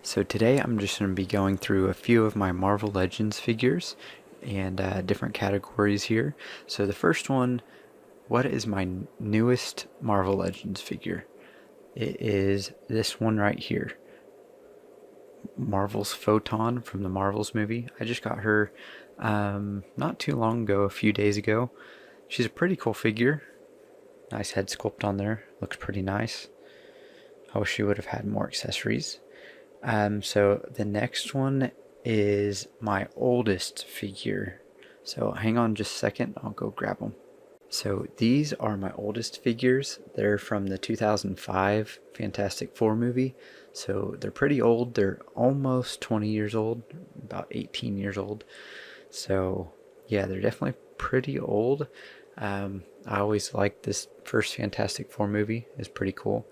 So today I'm just going to be going through a few of my Marvel Legends figures and different categories here. So the first one, what is my newest Marvel Legends figure? It is this one right here. Marvel's Photon from the Marvels movie. I just got her not too long ago, a few days ago. She's a pretty cool figure. Nice head sculpt on there. Looks pretty nice. I wish she would have had more accessories. So the next one is my oldest figure. So hang on just a second, I'll go grab them. So these are my oldest figures. They're from the 2005 Fantastic Four movie. So they're pretty old. They're almost 20 years old, about 18 years old. So yeah, they're definitely pretty old. I always liked this first Fantastic Four movie. It's pretty cool.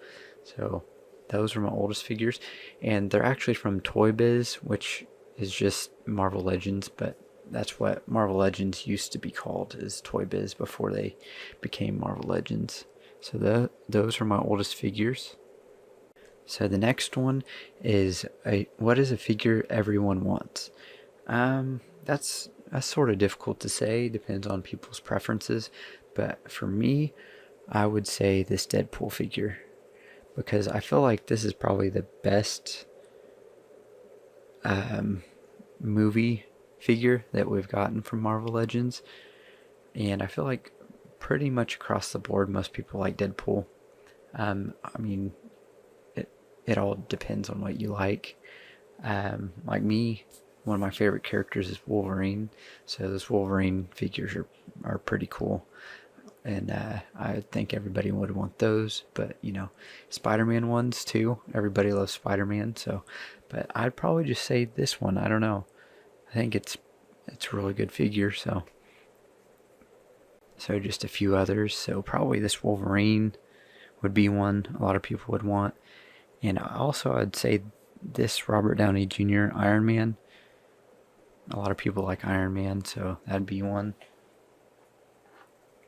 So those are my oldest figures, and they're actually from Toy Biz, which is just Marvel Legends, but that's what Marvel Legends used to be called, is Toy Biz, before they became Marvel Legends. So those are my oldest figures. So the next one is what is a figure everyone wants? That's sort of difficult to say. Depends on people's preferences, but for me, I would say this Deadpool figure, because I feel like this is probably the best movie figure that we've gotten from Marvel Legends, and I feel like pretty much across the board most people like Deadpool. I mean, it all depends on what you like. Like me, one of my favorite characters is Wolverine, so those Wolverine figures are pretty cool. And I think everybody would want those, but Spider-Man ones too. Everybody loves Spider-Man, so. But I'd probably just say this one. I don't know. I think it's a really good figure. So just a few others. So probably this Wolverine would be one a lot of people would want, and also I'd say this Robert Downey Jr. Iron Man. A lot of people like Iron Man, so that'd be one.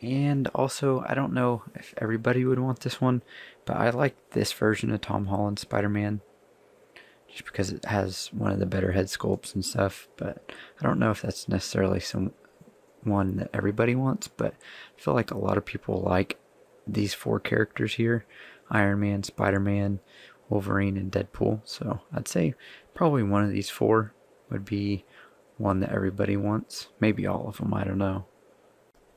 And also, I don't know if everybody would want this one, but I like this version of Tom Holland Spider-Man just because it has one of the better head sculpts and stuff. But I don't know if that's necessarily some one that everybody wants, but I feel like a lot of people like these four characters here: Iron Man, Spider-Man, Wolverine, and Deadpool. So I'd say probably one of these four would be one that everybody wants. Maybe all of them, I don't know.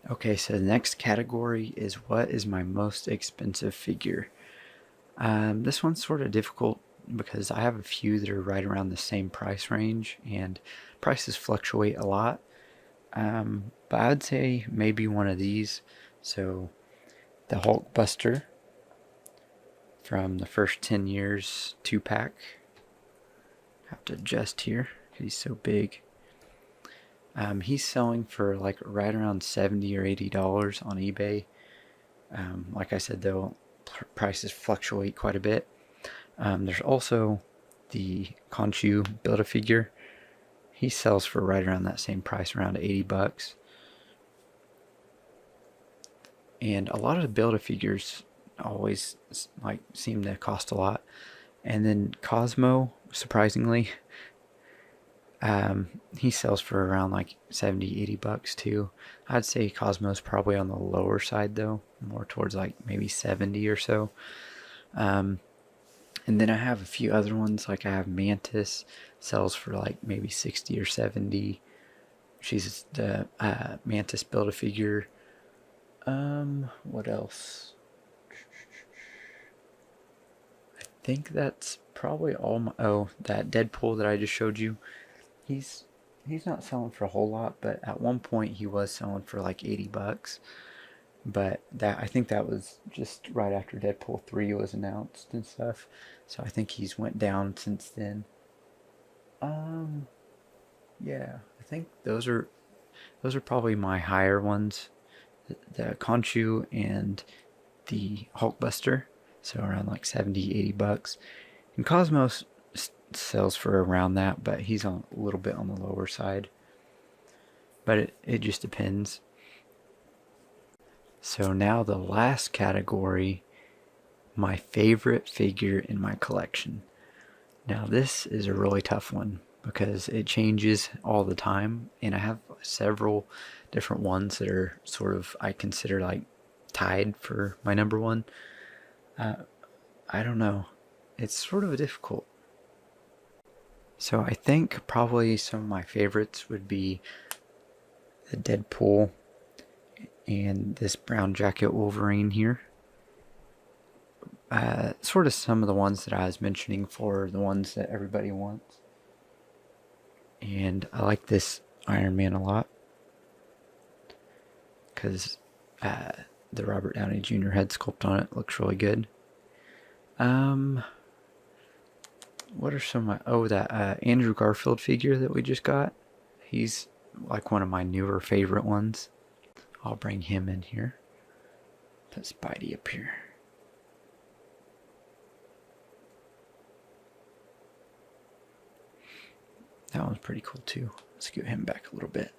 Okay, so the next category is what is my most expensive figure? This one's sort of difficult because I have a few that are right around the same price range, and prices fluctuate a lot. But I would say maybe one of these. So the Hulkbuster from the first 10 years 2-pack. Have to adjust here because he's so big. He's selling for like right around $70 or $80 on eBay. Like I said, though, prices fluctuate quite a bit. There's also the Khonshu Build-A-Figure. He sells for right around that same price, around $80. And a lot of the Build-A-Figures always like seem to cost a lot. And then Cosmo, surprisingly, he sells for around like $70-$80 too. I'd say Cosmo's probably on the lower side though, more towards like maybe 70 or so. And then I have a few other ones, like I have Mantis, sells for like maybe 60 or 70. She's the Mantis Build-A-Figure. What else? I think that's probably all my, that Deadpool that I just showed you. He's not selling for a whole lot, but at one point he was selling for like $80. But I think that was just right after Deadpool 3 was announced and stuff. So I think he's went down since then. Yeah, I think those are probably my higher ones. The Khonshu and the Hulkbuster, so around like $70-$80. And Cosmos sells for around that, but he's a little bit on the lower side. But it just depends. So now the last category, my favorite figure in my collection. Now this is a really tough one because it changes all the time, and I have several different ones that are sort of, I consider, like tied for my number one. I don't know. It's sort of difficult. So I think probably some of my favorites would be the Deadpool and this brown jacket Wolverine here. Sort of some of the ones that I was mentioning for the ones that everybody wants. And I like this Iron Man a lot because the Robert Downey Jr. head sculpt on it looks really good. What are some of my... Oh, that Andrew Garfield figure that we just got. He's like one of my newer favorite ones. I'll bring him in here. Put Spidey up here. That one's pretty cool too. Let's get him back a little bit.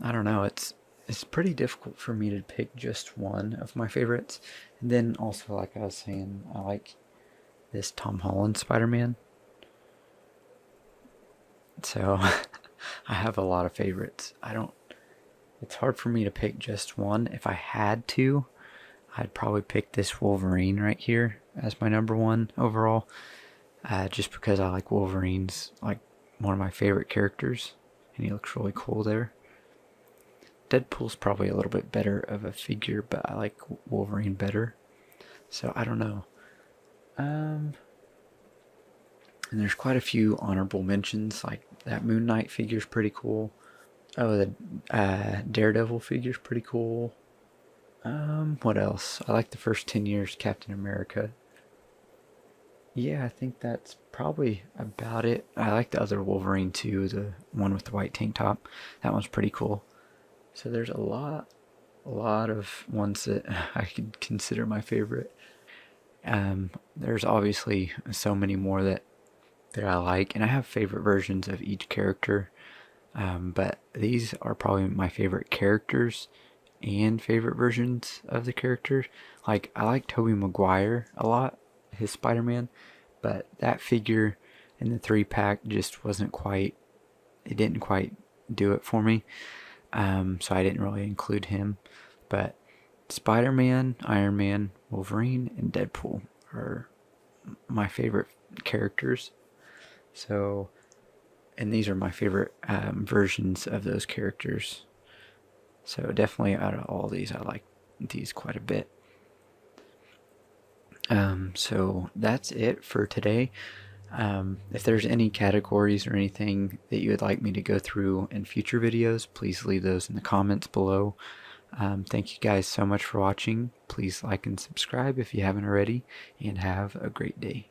I don't know, it's pretty difficult for me to pick just one of my favorites. And then also, like I was saying, I like this Tom Holland Spider-Man. So I have a lot of favorites. It's hard for me to pick just one. If I had to, I'd probably pick this Wolverine right here as my number one overall. Just because I like Wolverine's like one of my favorite characters, and he looks really cool there. Deadpool's probably a little bit better of a figure, but I like Wolverine better. So I don't know. And there's quite a few honorable mentions, like that Moon Knight figure's pretty cool. Oh, the Daredevil figure's pretty cool. What else? I like the first 10 years Captain America. Yeah, I think that's probably about it. I like the other Wolverine too, the one with the white tank top. That one's pretty cool. So there's a lot of ones that I could consider my favorite. There's obviously so many more that I like, and I have favorite versions of each character. But these are probably my favorite characters and favorite versions of the characters. Like, I like Tobey Maguire a lot, his Spider-Man, but that figure in the 3-pack just wasn't quite, it didn't quite do it for me. So I didn't really include him. But Spider-Man, Iron Man, Wolverine, and Deadpool are my favorite characters. So, and these are my favorite versions of those characters. So definitely out of all these, I like these quite a bit. So that's it for today. If there's any categories or anything that you would like me to go through in future videos, please leave those in the comments below. Thank you guys so much for watching. Please like and subscribe if you haven't already, and have a great day.